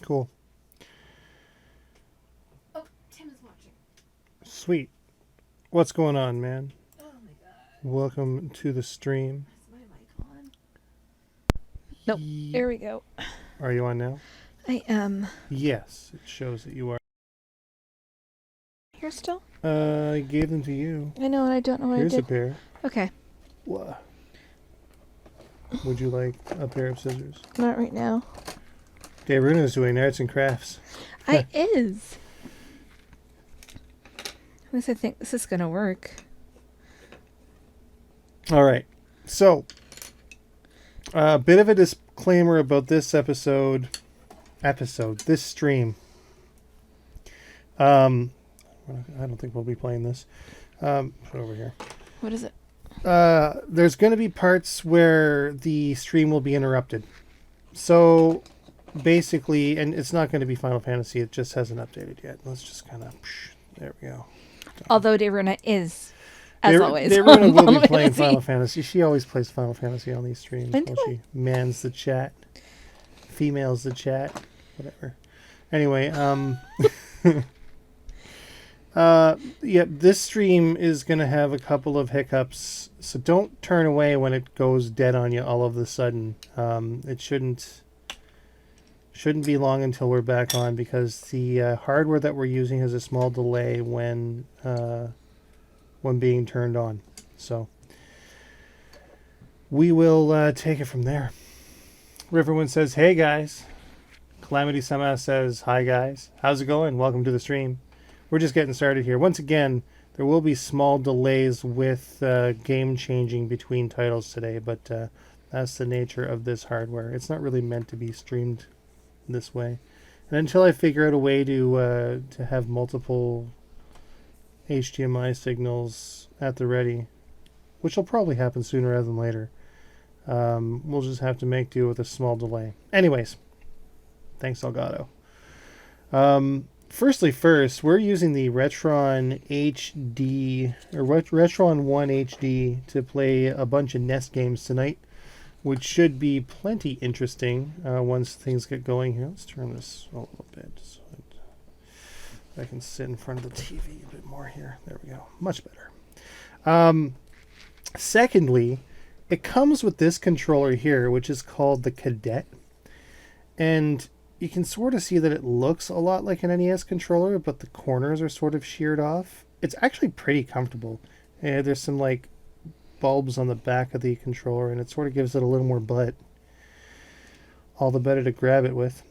Cool. Oh, Tim is watching. Sweet. What's going on, man? Oh my god. Welcome to the stream. Is my mic on? Nope. There we go. Are you on now? I am. Yes, it shows that you are. Here still? I gave them to you. I know, and I don't know what Here's I a did. pair. Okay. Whoa. Would you like a pair of scissors? Not right now. Runa's doing arts and crafts. I is. At least I think this is gonna work. All right. So, a bit of a disclaimer about this this stream. I don't think we'll be playing this. Put it over here. What is it? There's going to be parts where the stream will be interrupted. So, basically, and it's not going to be Final Fantasy. It just hasn't updated yet. Let's just kind of... There we go. Although Davruna is, as always, Davruna will be playing Final Fantasy. She always plays Final Fantasy on these streams When while do she mans the chat. Females the chat. Whatever. Anyway, yeah, this stream is going to have a couple of hiccups, so don't turn away when it goes dead on you all of a sudden. It shouldn't be long until we're back on, because the hardware that we're using has a small delay when being turned on. So we will take it from there. Riverwind says, "Hey guys." Calamity Sama says, "Hi guys. How's it going? Welcome to the stream." We're just getting started here. Once again, there will be small delays with game changing between titles today, but that's the nature of this hardware. It's not really meant to be streamed this way. And until I figure out a way to have multiple HDMI signals at the ready, which will probably happen sooner rather than later, we'll just have to make do with a small delay. Anyways, thanks Elgato. Firstly, we're using the RetroN HD, or RetroN 1 HD, to play a bunch of NES games tonight, which should be plenty interesting once things get going here. Let's turn this a little bit so I can sit in front of the TV a bit more here. There we go. Much better. Secondly, it comes with this controller here, which is called the Cadet. And you can sort of see that it looks a lot like an NES controller, but the corners are sort of sheared off. It's actually pretty comfortable. There's some like bulbs on the back of the controller, and it sort of gives it a little more butt. All the better to grab it with.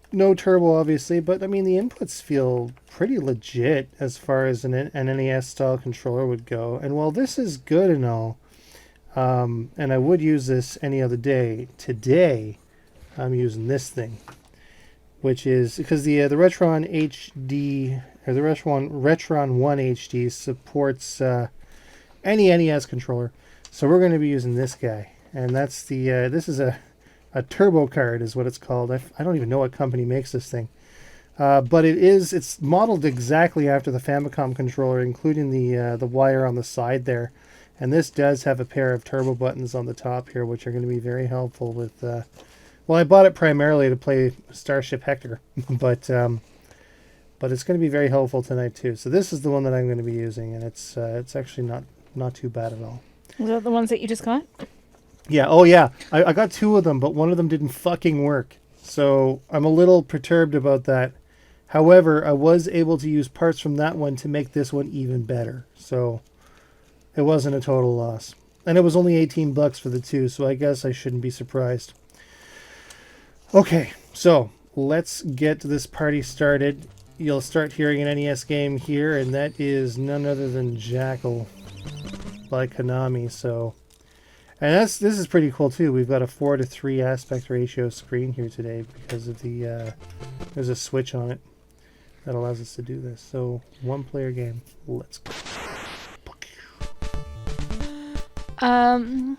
No turbo, obviously, but I mean the inputs feel pretty legit as far as an NES style controller would go. And while this is good and all, and I would use this any other day, today I'm using this thing, which is because the RetroN HD, or the RetroN 1 HD supports any NES controller, so we're going to be using this guy, and that's the this is a turbo card is what it's called. I don't even know what company makes this thing, but it's modeled exactly after the Famicom controller, including the wire on the side there, and this does have a pair of turbo buttons on the top here, which are going to be very helpful with. Well, I bought it primarily to play Starship Hector, but it's going to be very helpful tonight too. So this is the one that I'm going to be using, and it's actually not too bad at all. Was that the ones that you just got? Yeah. Oh yeah. I got two of them, but one of them didn't fucking work. So I'm a little perturbed about that. However, I was able to use parts from that one to make this one even better. So it wasn't a total loss, and it was only $18 for the two. So I guess I shouldn't be surprised. Okay, so let's get this party started. You'll start hearing an NES game here, and that is none other than Jackal by Konami. So, and this is pretty cool too. We've got a 4:3 aspect ratio screen here today because of the there's a switch on it that allows us to do this. So, one player game. Let's go. There's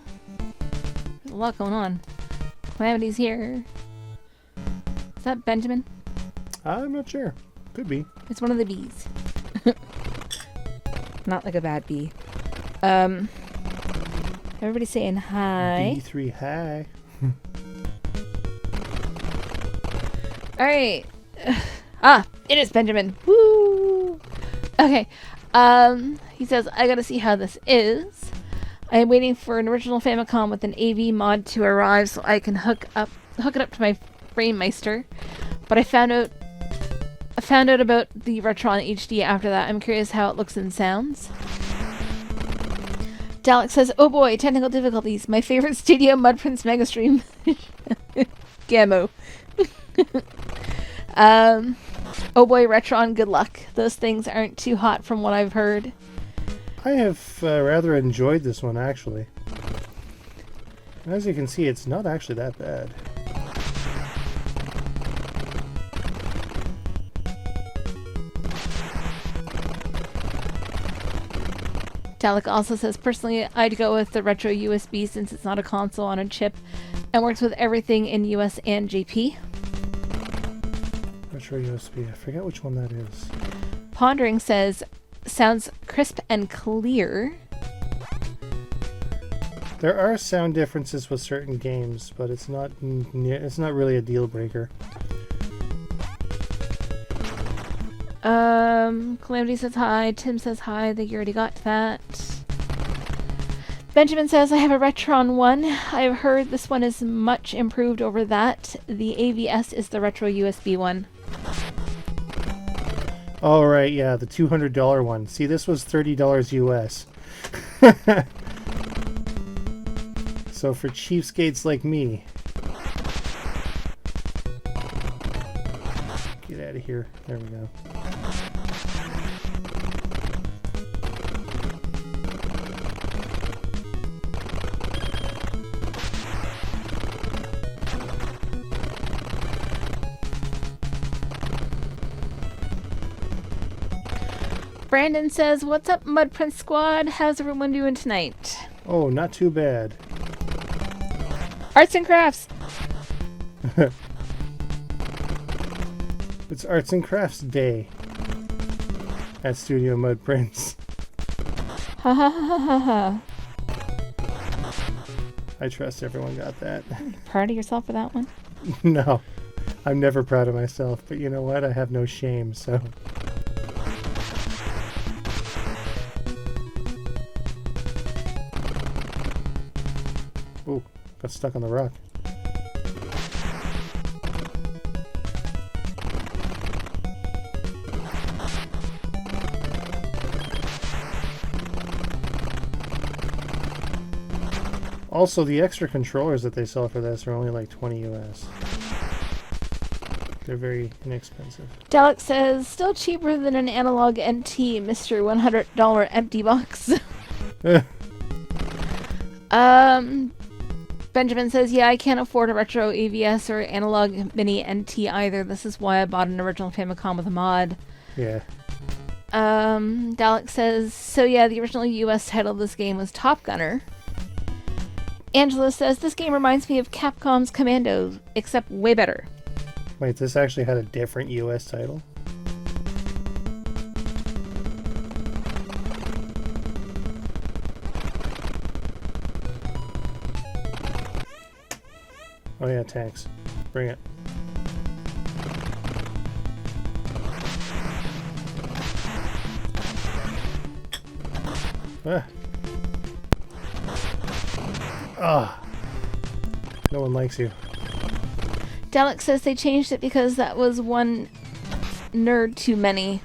a lot going on. Calamity's here. Is that Benjamin? I'm not sure. Could be. It's one of the bees. Not like a bad bee. Everybody's saying hi. B3 hi. Alright. It is Benjamin. Woo! Okay. He says, I gotta see how this is. I am waiting for an original Famicom with an AV mod to arrive so I can hook it up to my FrameMeister. But I found out about the RetroN HD after that. I'm curious how it looks and sounds. Dalek says, oh boy, technical difficulties. My favorite studio, Mudprints Megastream. Gammo. Oh boy, RetroN, good luck. Those things aren't too hot from what I've heard. I have rather enjoyed this one, actually. As you can see, it's not actually that bad. Dalek also says, personally, I'd go with the Retro USB since it's not a console on a chip and works with everything in US and JP. Retro USB, I forget which one that is. Pondering says, sounds crisp and clear. There are sound differences with certain games, but it's not really a deal breaker. Calamity says hi. Tim says hi. I think you already got that. Benjamin says, I have a RetroN 1. I've heard this one is much improved over that. The AVS is the Retro USB one. Oh, right, yeah, the $200 one. See, this was $30 US. So for cheapskates like me. Get out of here. There we go. Brandon says, what's up, Mudprint Squad? How's everyone doing tonight? Oh, not too bad. Arts and crafts! It's Arts and Crafts Day at Studio Mudprints. Ha ha ha ha ha. I trust everyone got that. Proud of yourself for that one? No, I'm never proud of myself, but you know what? I have no shame, so... Ooh, got stuck on the rock. Also, the extra controllers that they sell for this are only like 20 US. They're very inexpensive. Dalek says, still cheaper than an analog NT, Mr. $100 empty box. Benjamin says, yeah, I can't afford a retro AVS or analog mini NT either. This is why I bought an original Famicom with a mod. Yeah. Dalek says, so yeah, the original US title of this game was Top Gunner. Angela says, this game reminds me of Capcom's Commandos, except way better. Wait, this actually had a different US title? Oh yeah, tanks. Bring it. Ah. Ah. No one likes you. Dalek says they changed it because that was one nerd too many.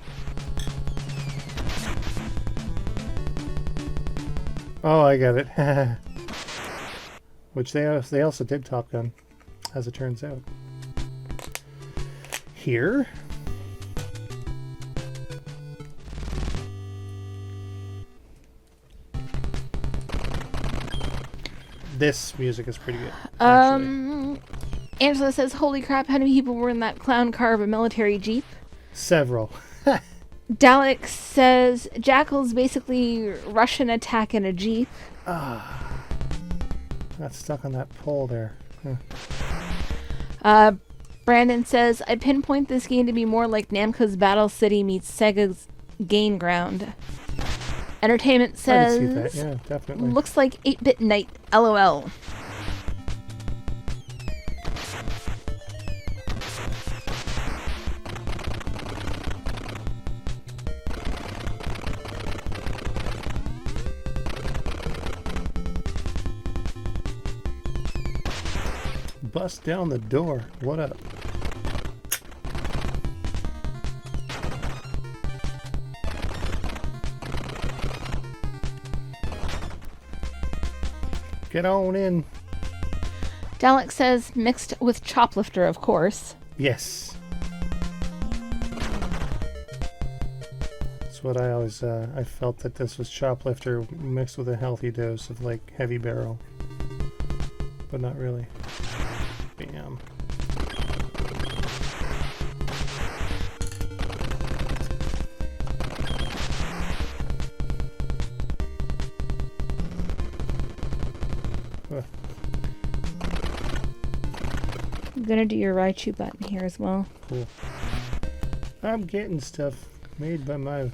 Oh, I get it. Which they also did Top Gun, as it turns out. Here. This music is pretty good. Actually. Angela says, holy crap, how many people were in that clown car of a military jeep? Several. Dalek says, Jackal's basically Russian attack in a jeep. Ah. Got stuck on that pole there. Huh. Brandon says, I pinpoint this game to be more like Namco's Battle City meets Sega's Gain Ground. Entertainment says, I can see that. Yeah, definitely. Looks like 8-Bit Night, LOL. bust down the door. What up? Get on in. Dalek says mixed with choplifter, of course. Yes. That's what I always, I felt that this was choplifter mixed with a healthy dose of, like, heavy barrel. But not really. Bam. I'm gonna do your Raichu button here as well. Cool. I'm getting stuff made by my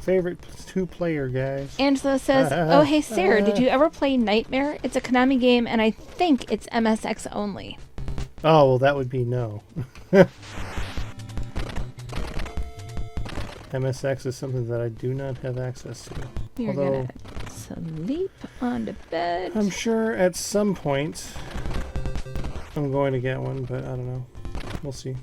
favorite two-player guys. Angela says, oh hey Sarah, did you ever play Nightmare? It's a Konami game and I think it's MSX only. Oh, well that would be no. MSX is something that I do not have access to. You're Although, gonna sleep on the bed. I'm sure at some point I'm going to get one, but I don't know. We'll see.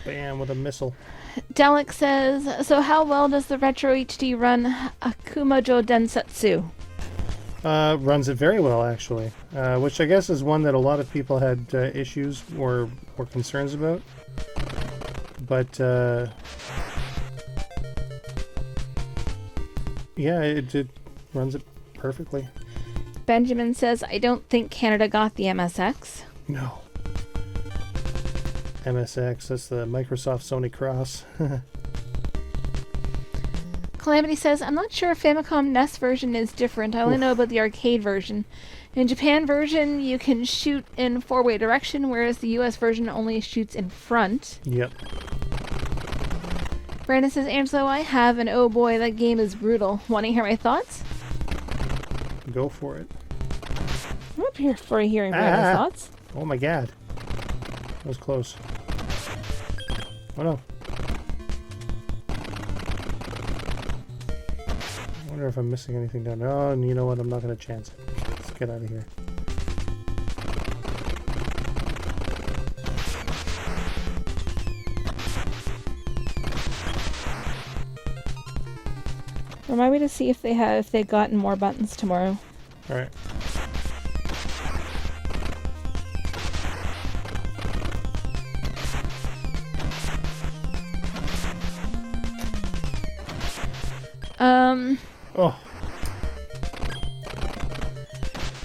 Bam, with a missile. Dalek says, so how well does the Retro HD run Akumajo Densetsu? Runs it very well, actually. Which I guess is one that a lot of people had issues or concerns about. But, yeah, it runs it perfectly. Benjamin says, I don't think Canada got the MSX. No. MSX, that's the Microsoft Sony Cross. Calamity says, I'm not sure if Famicom NES version is different. I only know about the arcade version. In Japan version, you can shoot in four-way direction, whereas the US version only shoots in front. Yep. Brandon says, Angelo, I have, and oh boy, that game is brutal. Want to hear my thoughts? Go for it. I'm up here for hearing Brandon's thoughts. Oh my god. That was close. Oh no. I wonder if I'm missing anything down there. Oh, and you know what? I'm not going to chance it. Let's get out of here. Remind me to see if they've gotten more buttons tomorrow. Alright. Oh.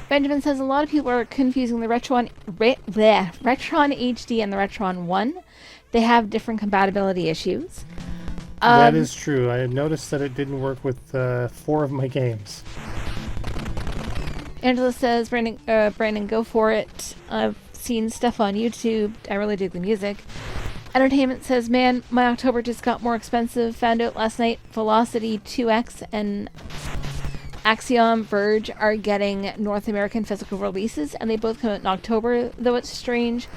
Benjamin says a lot of people are confusing the RetroN HD and the RetroN 1. They have different compatibility issues. That is true. I had noticed that it didn't work with 4 of my games. Angela says, Brandon, go for it. I've seen stuff on YouTube. I really dig the music. Entertainment says, man, my October just got more expensive. Found out last night Velocity 2X and Axiom Verge are getting North American physical releases, and they both come out in October, though it's strange.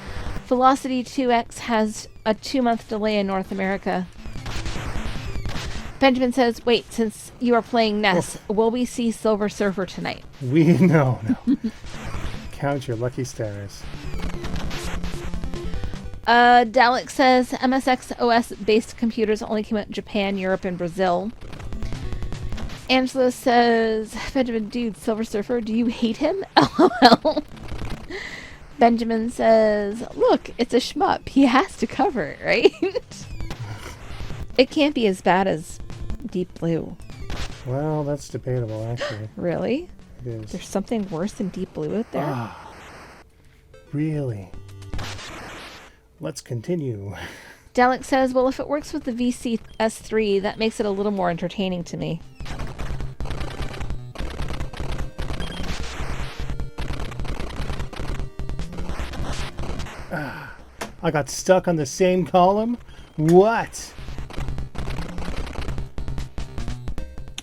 Velocity 2X has a 2-month delay in North America. Benjamin says, wait, since you are playing NES, will we see Silver Surfer tonight? No. Count your lucky stars. Dalek says MSX OS-based computers only came out in Japan, Europe, and Brazil. Angela says, Benjamin, dude, Silver Surfer, do you hate him? LOL. Benjamin says, look, it's a shmup. He has to cover it, right? It can't be as bad as Deep Blue. Well, that's debatable, actually. Really? It is. There's something worse than Deep Blue out there? Ah, really? Let's continue. Dalek says, well, if it works with the VCS3, that makes it a little more entertaining to me. I got stuck on the same column? What?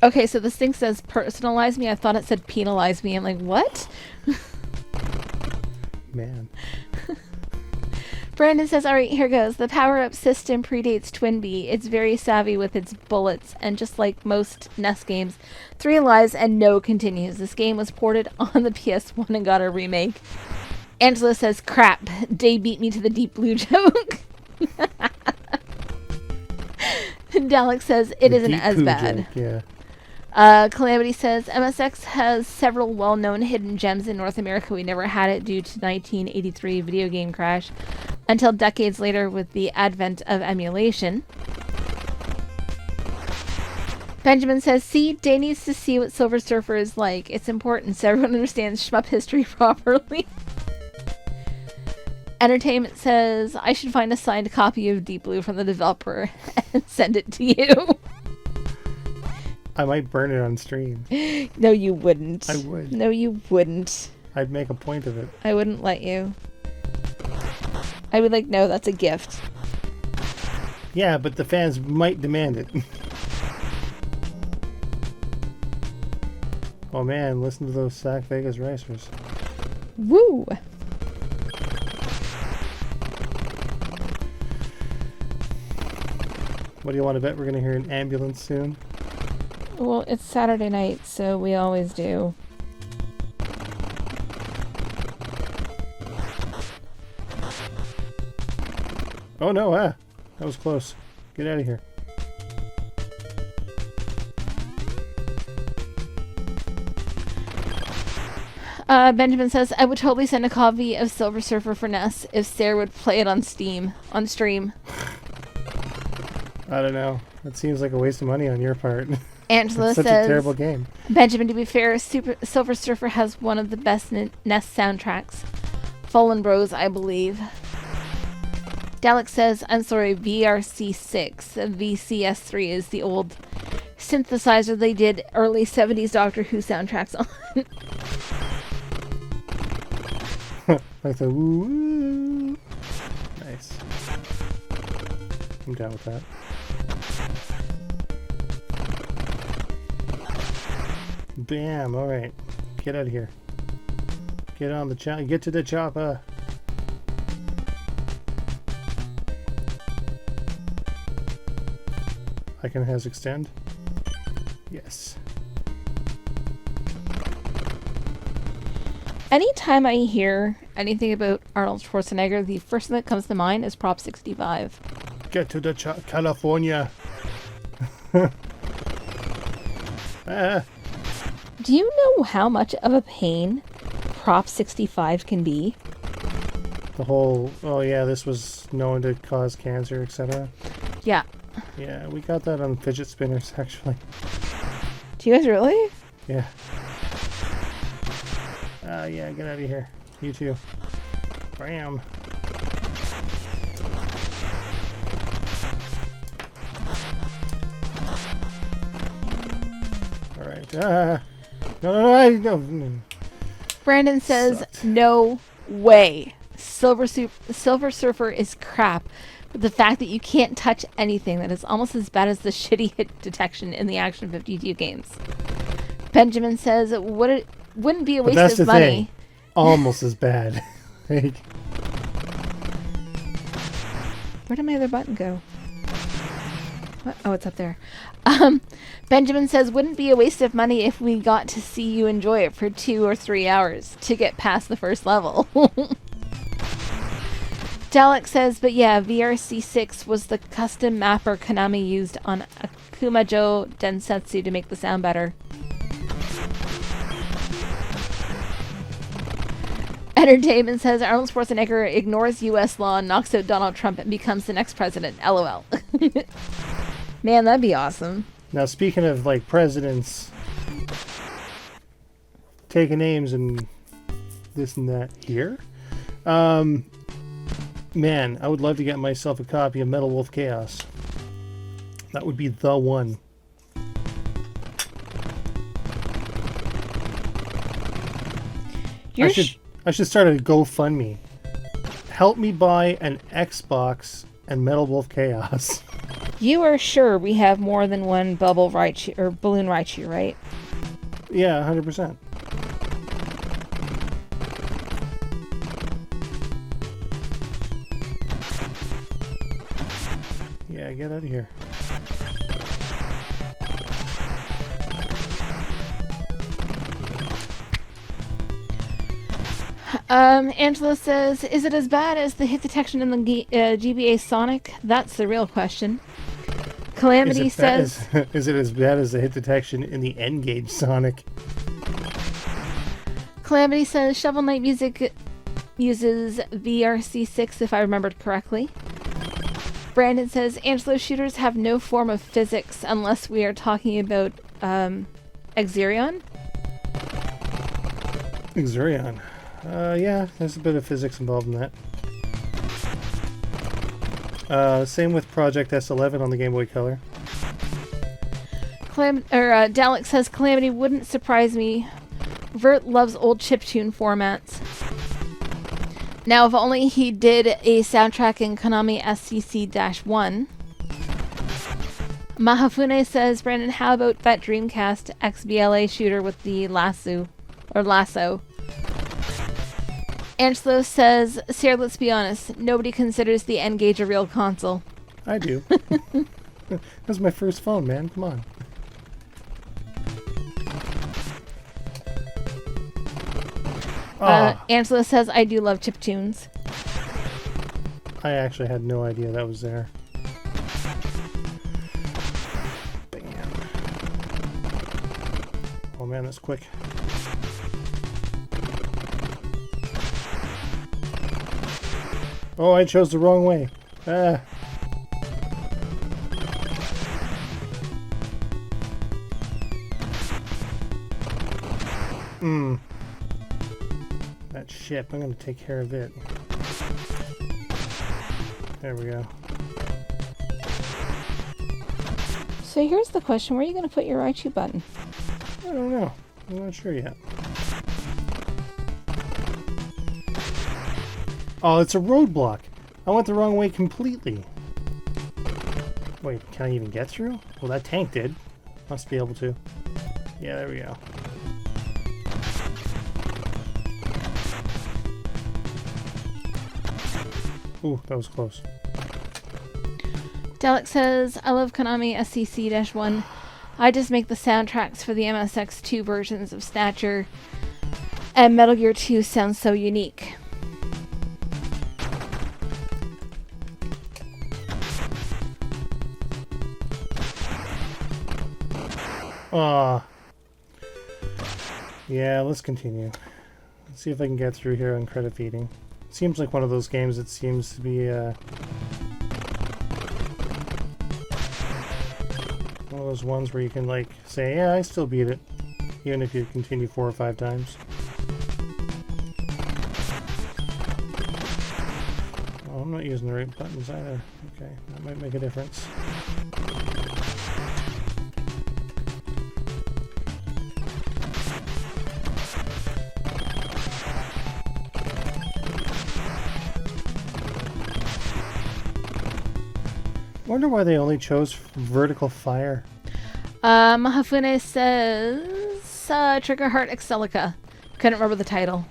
Okay, so this thing says personalize me. I thought it said penalize me. I'm like, what? Man. Brandon says, alright, here goes. The power-up system predates Twinbee. It's very savvy with its bullets, and just like most NES games, 3 lives and no continues. This game was ported on the PS1 and got a remake. Angela says, crap. Day beat me to the Deep Blue joke. Dalek says, it isn't as bad. Joke, yeah. Calamity says, MSX has several well-known hidden gems in North America. We never had it due to 1983 video game crash until decades later with the advent of emulation. Benjamin says, see, Day needs to see what Silver Surfer is like. It's important so everyone understands shmup history properly. Entertainment says, I should find a signed copy of Deep Blue from the developer and send it to you. I might burn it on stream. No, you wouldn't. I would. No, you wouldn't. I'd make a point of it. I wouldn't let you. I would like, no, that's a gift. Yeah, but the fans might demand it. Oh man, listen to those Sac Vegas racers. Woo! What do you want to bet we're going to hear an ambulance soon? Well, it's Saturday night, so we always do. Oh no, that was close. Get out of here. Benjamin says, I would totally send a copy of Silver Surfer for NES if Sarah would play it on stream. I don't know. That seems like a waste of money on your part. Angela it's such says, a terrible game. Benjamin, to be fair, Silver Surfer has one of the best NES soundtracks. Fallen Bros, I believe. Dalek says, I'm sorry, VRC6. VCS3 is the old synthesizer they did early 70s Doctor Who soundtracks on. Like the woo. Nice. I'm down with that. Bam, alright. Get out of here. Get on the chopper. Get to the chopper. Icon has extend. Yes. Anytime I hear anything about Arnold Schwarzenegger, the first thing that comes to mind is Prop 65. Get to the California. Ah. Do you know how much of a pain Prop 65 can be? The whole, oh yeah, this was known to cause cancer, etc. Yeah. Yeah, we got that on fidget spinners, actually. Do you guys really? Yeah. Yeah, get out of here. You too. Bam. Alright. No. Brandon says, Sucked. no way. Silver Surfer is crap. But the fact that you can't touch anything, that is almost as bad as the shitty hit detection in the Action 52 games. Benjamin says, wouldn't be a waste of money. Thing. Almost as bad. Like, where did my other button go? What? Oh, it's up there. Benjamin says, wouldn't be a waste of money if we got to see you enjoy it for 2 or 3 hours to get past the first level. Dalek says, but yeah, VRC6 was the custom mapper Konami used on Akumajo Densetsu to make the sound better. Entertainment says, Arnold Schwarzenegger ignores U.S. law and knocks out Donald Trump and becomes the next president. LOL. Man, that'd be awesome. now, speaking of, like, presidents taking names and this and that here, man, I would love to get myself a copy of Metal Wolf Chaos. That would be the one. I should start a GoFundMe. Help me buy an Xbox and Metal Wolf Chaos. You are sure we have more than one bubble Raichu or balloon Raichu, right? Yeah, 100%. get out of here. Angela says, is it as bad as the hit detection in the GBA Sonic? That's the real question. Calamity says... Is it as bad as the hit detection in the N-Gage Sonic? Calamity says, Shovel Knight music uses VRC6 if I remembered correctly. Brandon says, Angelo shooters have no form of physics unless we are talking about Exerion. Exerion. Yeah, there's a bit of physics involved in that. Same with Project S11 on the Game Boy Color. Dalek says, Calamity wouldn't surprise me. Vert loves old chiptune formats. Now, if only he did a soundtrack in Konami SCC-1. Mahafune says, Brandon, how about that Dreamcast XBLA shooter with the lasso? Angelo says, Sarah, let's be honest, nobody considers the N-Gage a real console. I do. That was my first phone, man. Come on. Angela says, I do love chiptunes. I actually had no idea that was there. Bam. Oh man, that's quick. Oh, I chose the wrong way. Ah. That ship, I'm gonna take care of it. There we go. So here's the question, where are you going to put your Raichu button? I don't know. I'm not sure yet. Oh, it's a roadblock. I went the wrong way completely. Wait, can I even get through? Well, that tank did. Must be able to. Yeah, there we go. Ooh, that was close. Dalek says, I love Konami SCC-1. I just make the soundtracks for the MSX2 versions of Snatcher, and Metal Gear 2 sounds so unique. Yeah, let's continue. Let's see if I can get through here on credit feeding. Seems like one of those games that seems to be one of those ones where you can like say, yeah, I still beat it, even if you continue 4 or 5 times. Oh, I'm not using the right buttons either. Okay, that might make a difference. Wonder why they only chose vertical fire. Mahafune says, Trigger Heart Excelica. Couldn't remember the title.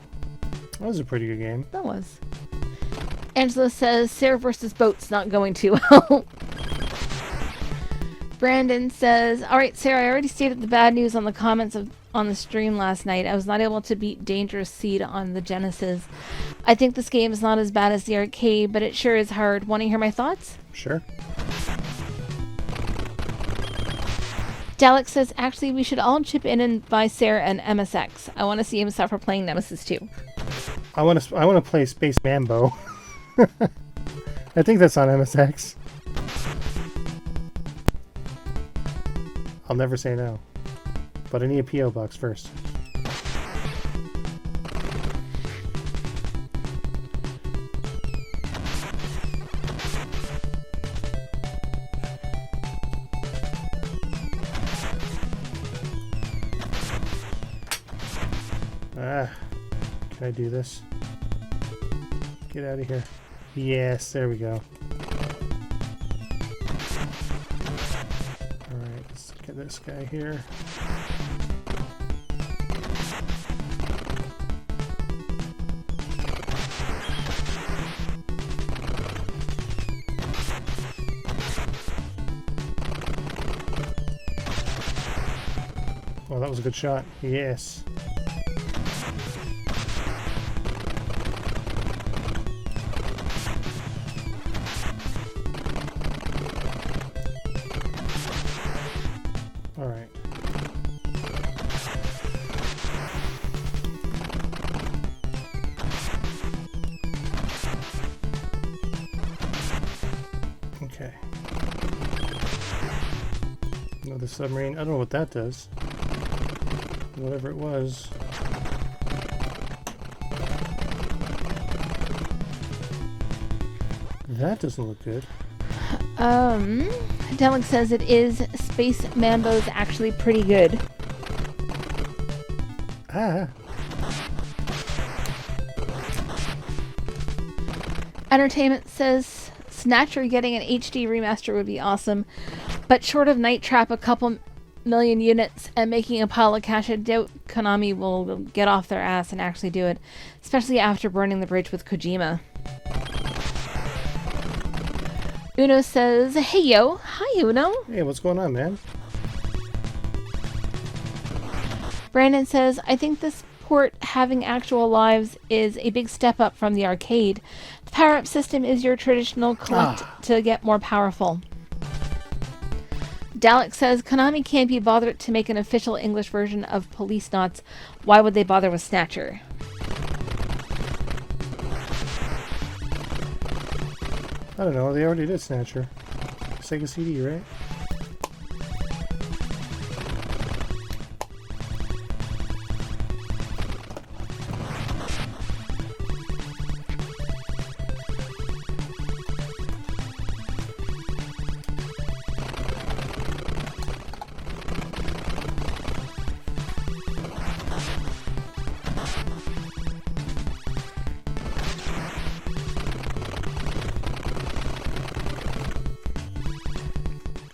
That was a pretty good game. That was. Angela says, Sarah versus Boats not going too well. Brandon says, alright Sarah, I already stated the bad news on the comments on the stream last night. I was not able to beat Dangerous Seed on the Genesis. I think this game is not as bad as the arcade, but it sure is hard. Want to hear my thoughts? Sure. Dalek says, actually, we should all chip in and buy Sarah an MSX. I want to see him suffer playing Nemesis 2. I want to play Space Mambo. I think that's on MSX. I'll never say no. But I need a P.O. box first. Can I do this? Get out of here. Yes, there we go. Alright, let's get this guy here. Oh, that was a good shot. Yes. All right. Okay. Another submarine. I don't know what that does. Whatever it was. That doesn't look good. Delic says it is. Space Mambo's actually pretty good. Ah. Entertainment says Snatcher getting an HD remaster would be awesome, but short of Night Trap a couple million units and making a pile of cash, I doubt Konami will get off their ass and actually do it, especially after burning the bridge with Kojima. Uno says, hey yo. Hi Uno. Hey, what's going on, man? Brandon says, I think this port having actual lives is a big step up from the arcade. The power-up system is your traditional collect to get more powerful. Dalek says, Konami can't be bothered to make an official English version of Police Knots. Why would they bother with Snatcher? I don't know, they already did Snatcher. Sega CD, right?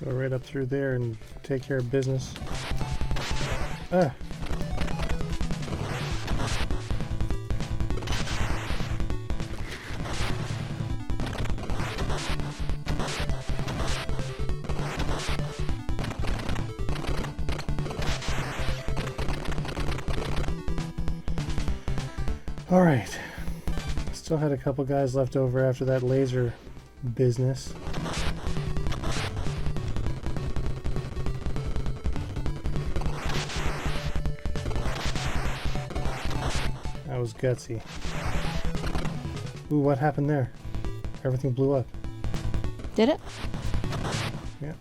Go right up through there and take care of business. Ah. All right. Still had a couple guys left over after that laser business. That was gutsy. Ooh, what happened there? Everything blew up. Did it? Yeah.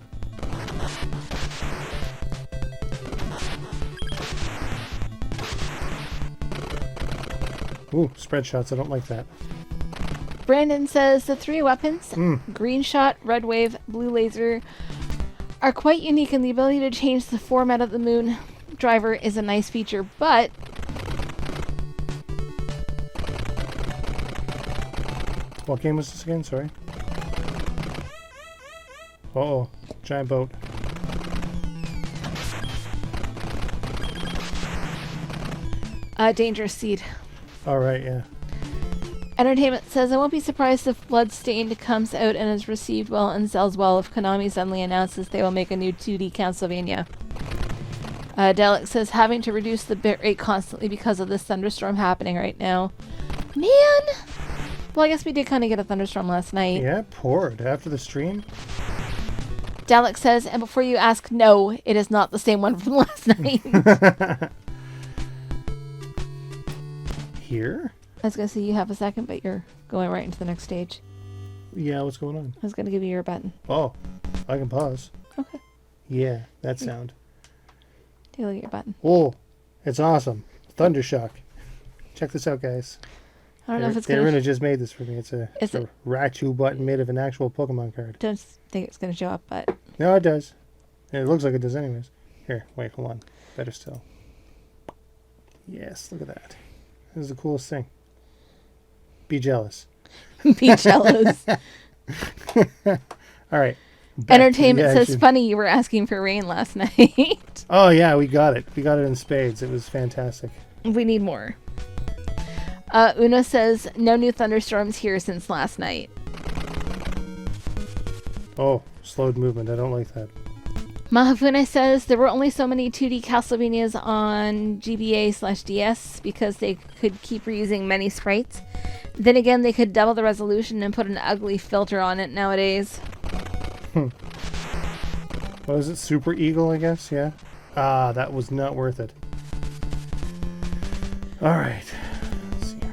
Ooh, spread shots. I don't like that. Brandon says the three weapons, green shot, red wave, blue laser, are quite unique, and the ability to change the format of the moon driver is a nice feature, but What game was this again? Sorry. Uh-oh. Giant boat. Dangerous Seed. Alright, yeah. Entertainment says, I won't be surprised if Bloodstained comes out and is received well and sells well if Konami suddenly announces they will make a new 2D Castlevania. Dalek says, having to reduce the bitrate constantly because of this thunderstorm happening right now. Man! Well, I guess we did kind of get a thunderstorm last night. Yeah, it poured after the stream. Dalek says, and before you ask, no, it is not the same one from last night. Here? I was going to say you have a second, but you're going right into the next stage. Yeah, what's going on? I was going to give you your button. Oh, I can pause. Okay. Yeah, that sound. Take a look at your button. Oh, it's awesome. Thundershock. Check this out, guys. I don't know if it's going to just made this for me. It's a Is it? Raichu button made of an actual Pokemon card. Don't think it's going to show up, but No, it does. And it looks like it does anyways. Here, wait, hold on. Better still. Yes, look at that. This is the coolest thing. Be jealous. be jealous. All right. back to Entertainment the says, action. funny you were asking for rain last night. Oh, yeah, we got it. We got it in spades. It was fantastic. We need more. Una says, no new thunderstorms here since last night. Oh, slowed movement. I don't like that. Mahafune says there were only so many 2D Castlevanias on GBA/DS because they could keep reusing many sprites. Then again, they could double the resolution and put an ugly filter on it nowadays. What is it? Super Eagle, I guess? Yeah. Ah, that was not worth it. Alright. Let's see here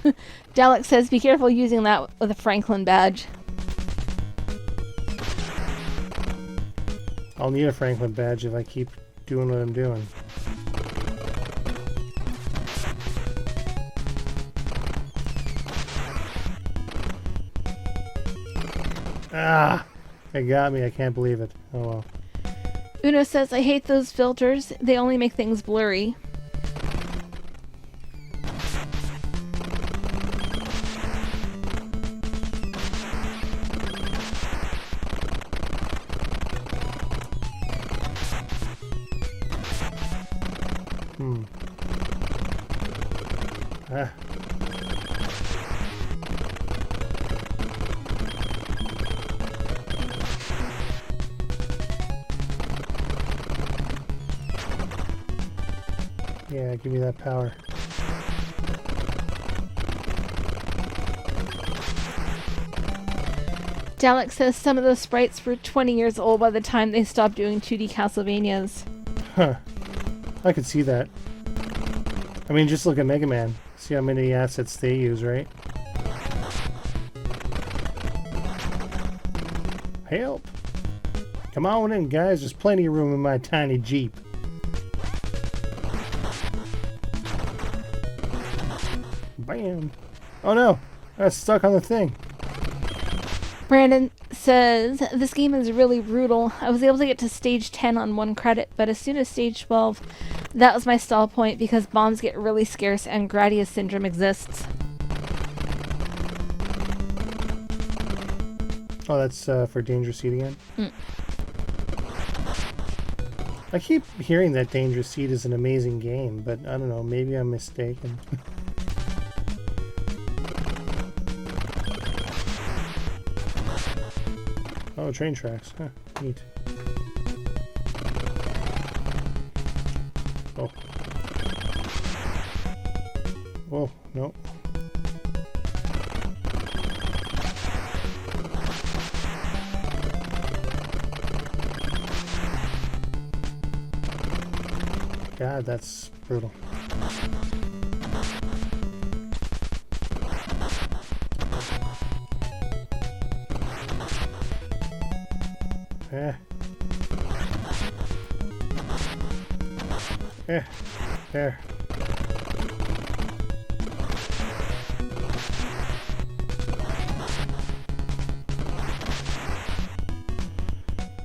now. Dalek says be careful using that with a Franklin badge. I'll need a Franklin badge if I keep doing what I'm doing. Ah! It got me. I can't believe it. Oh well. Uno says, I hate those filters. They only make things blurry. Ah. Yeah, give me that power. Dalek says some of the sprites were 20 years old by the time they stopped doing 2D Castlevanias. Huh. I could see that. I mean, just look at Mega Man. See how many assets they use, right? Help! Come on in, guys. There's plenty of room in my tiny Jeep. Bam! Oh no! I got stuck on the thing. Brandon says, this game is really brutal. I was able to get to stage 10 on 1 credit, but as soon as stage 12, that was my stall point because bombs get really scarce and Gradius syndrome exists. Oh, that's for Dangerous Seed again? Mm. I keep hearing that Dangerous Seed is an amazing game, but I don't know, maybe I'm mistaken. Oh, train tracks. Huh, neat. Oh. Whoa, no. God, that's brutal. There.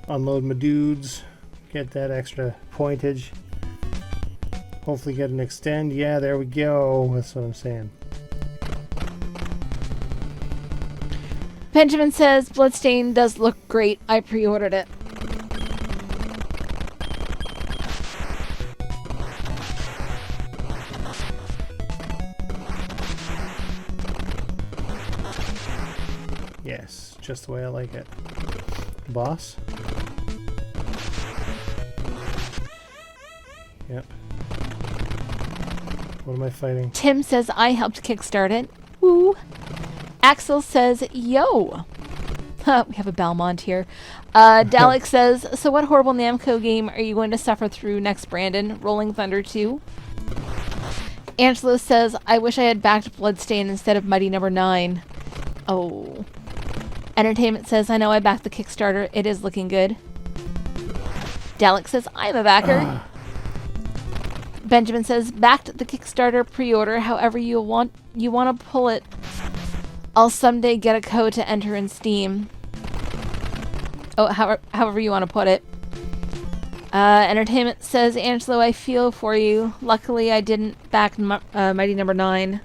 Unload my dudes. Get that extra pointage. Hopefully get an extend. Yeah, there we go. That's what I'm saying. Benjamin says, Bloodstain does look great. I pre-ordered it. Yes, just the way I like it. Boss? Yep. What am I fighting? Tim says, I helped kickstart it. Woo! Axel says, yo! We have a Belmont here. Dalek says, so what horrible Namco game are you going to suffer through next, Brandon? Rolling Thunder 2? Angelo says, I wish I had backed Bloodstain instead of Mighty Number 9. Oh. Entertainment says, I know I backed the Kickstarter. It is looking good. Dalek says, I'm a backer. Benjamin says, backed the Kickstarter pre-order. However you want to pull it. I'll someday get a code to enter in Steam. Oh, however you want to put it. Entertainment says, Angelo, I feel for you. Luckily, I didn't back Mighty Number 9.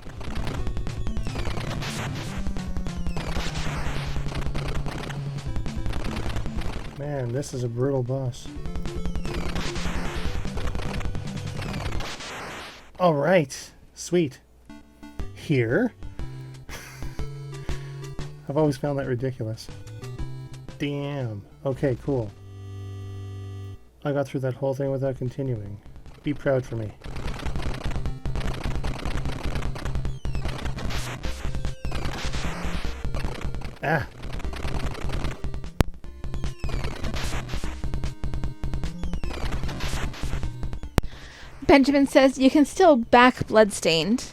Man, this is a brutal boss. All right, sweet. Here. I've always found that ridiculous. Damn. Okay, cool. I got through that whole thing without continuing. Be proud for me. Ah! Benjamin says you can still back Bloodstained.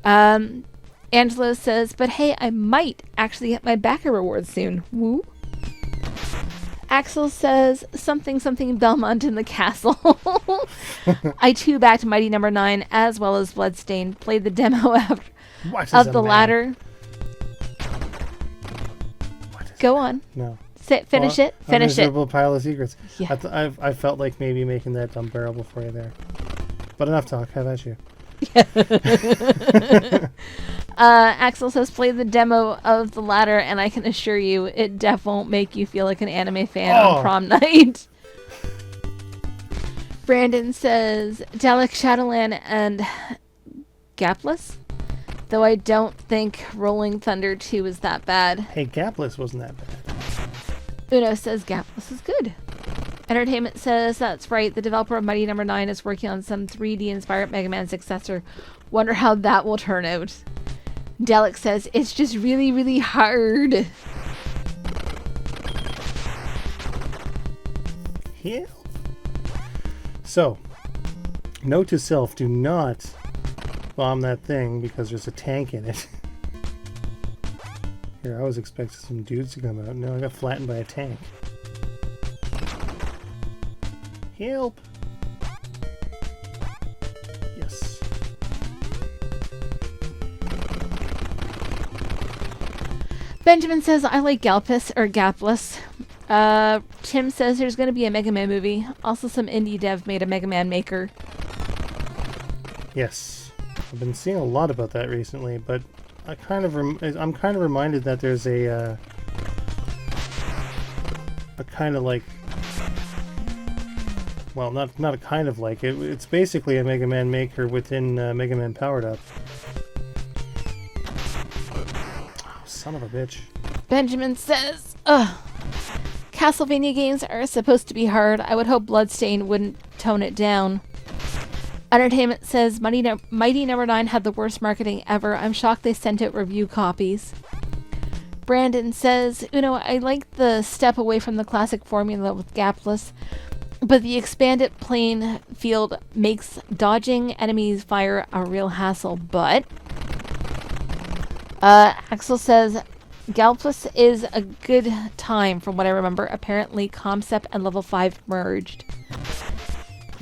Angelo says, but hey, I might actually get my backer reward soon. Woo. Axel says something Belmont in the castle. I too backed Mighty Number 9 as well as Bloodstained. Played the demo of the latter. Go on. No. Finish it. Finish a it. miserable pile of secrets. Yeah. I felt like maybe making that unbearable for you there. But enough talk. How about you? Axel says play the demo of the latter, and I can assure you it won't make you feel like an anime fan on prom night. Brandon says Dalek, Shadowland, and Gapless, though I don't think Rolling Thunder 2 is that bad. Hey, Gapless wasn't that bad. Uno says Gapless is good. Entertainment says that's right. The developer of Mighty Number 9 is working on some 3D inspired Mega Man successor. Wonder how that will turn out. Dalek says it's just really, really hard. Yeah. So, note to self: do not bomb that thing because there's a tank in it. Here, I was expecting some dudes to come out. No, I got flattened by a tank. Help! Yes. Benjamin says I like Galpus or Gapless. Tim says there's going to be a Mega Man movie. Also, some indie dev made a Mega Man Maker. Yes, I've been seeing a lot about that recently, but I'm kind of reminded that there's a kind of like. Well, not a kind of like it. It's basically a Mega Man Maker within Mega Man Powered Up. Oh, son of a bitch. Benjamin says, ugh. Castlevania games are supposed to be hard. I would hope Bloodstained wouldn't tone it down. Entertainment says Mighty Number 9 had the worst marketing ever. I'm shocked they sent out review copies. Brandon says, I like the step away from the classic formula with Gapless, but the expanded playing field makes dodging enemies fire a real hassle. But Axel says Galpus is a good time from what I remember. Apparently Concept and Level 5 merged.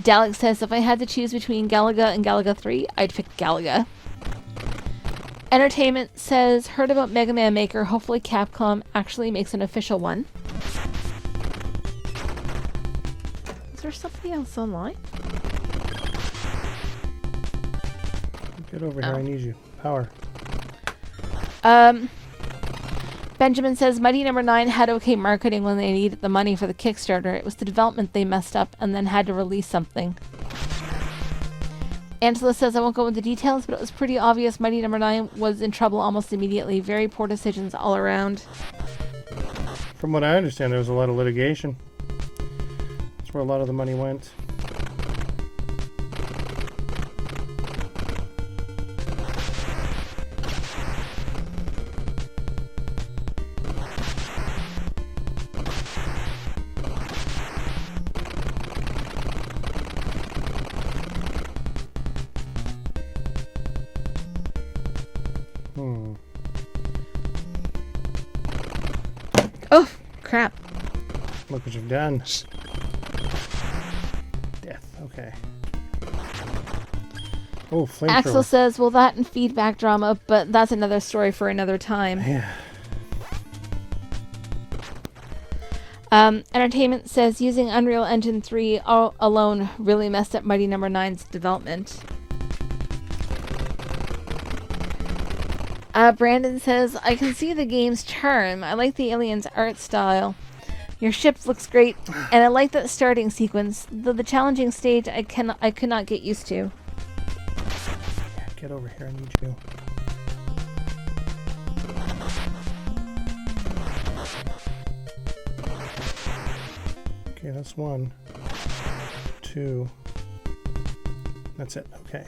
Dalek says if I had to choose between Galaga and Galaga 3, I'd pick Galaga. Entertainment says heard about Mega Man Maker. Hopefully Capcom actually makes an official one. Is there something else online? Get over here, I need you. Power. Benjamin says Mighty Number 9 had okay marketing when they needed the money for the Kickstarter. It was the development they messed up and then had to release something. Angela says I won't go into details, but it was pretty obvious Mighty Number 9 was in trouble almost immediately. Very poor decisions all around. From what I understand, there was a lot of litigation. That's where a lot of the money went. Oh, crap. Look what you've done. Death, okay. Oh, flamethrower. Axel says, well, that and feedback drama, but that's another story for another time. Yeah. Entertainment says using Unreal Engine 3 alone really messed up Mighty Number 9's development. Brandon says, I can see the game's charm. I like the aliens' art style. Your ship looks great, and I like that starting sequence, though the challenging stage I could not get used to. Yeah, get over here, I need you. Okay, that's 1, 2. That's it. Okay.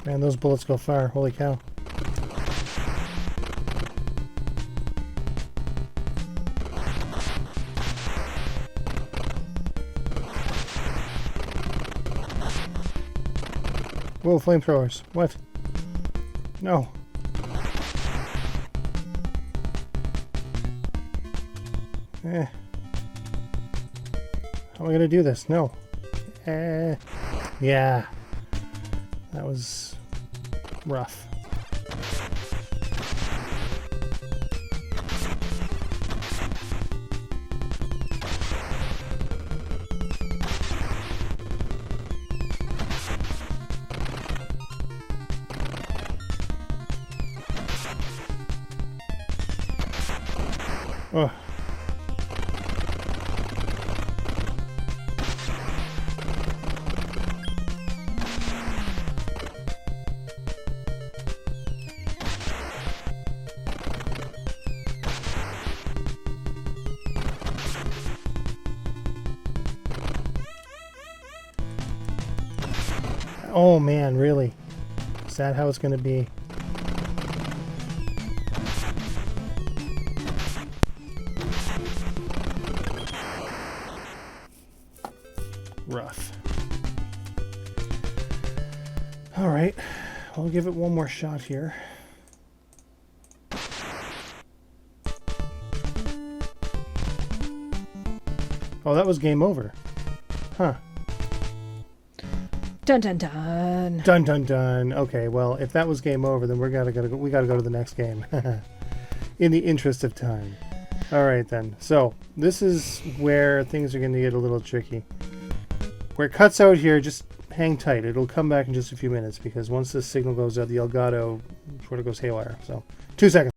Man, those bullets go far. Holy cow. Whoa, flamethrowers. What? No. How am I going to do this? No. Yeah. That was rough. Oh. Oh man, really? Is that how it's going to be? Rough. All right, I'll give it one more shot here. Oh, that was game over. Huh. Dun dun dun. Dun dun dun. Okay, well, if that was game over, then we gotta go to the next game. In the interest of time. All right then. So this is where things are going to get a little tricky. Where it cuts out here, just hang tight. It'll come back in just a few minutes because once this signal goes out, the Elgato sort of goes haywire. So 2 seconds.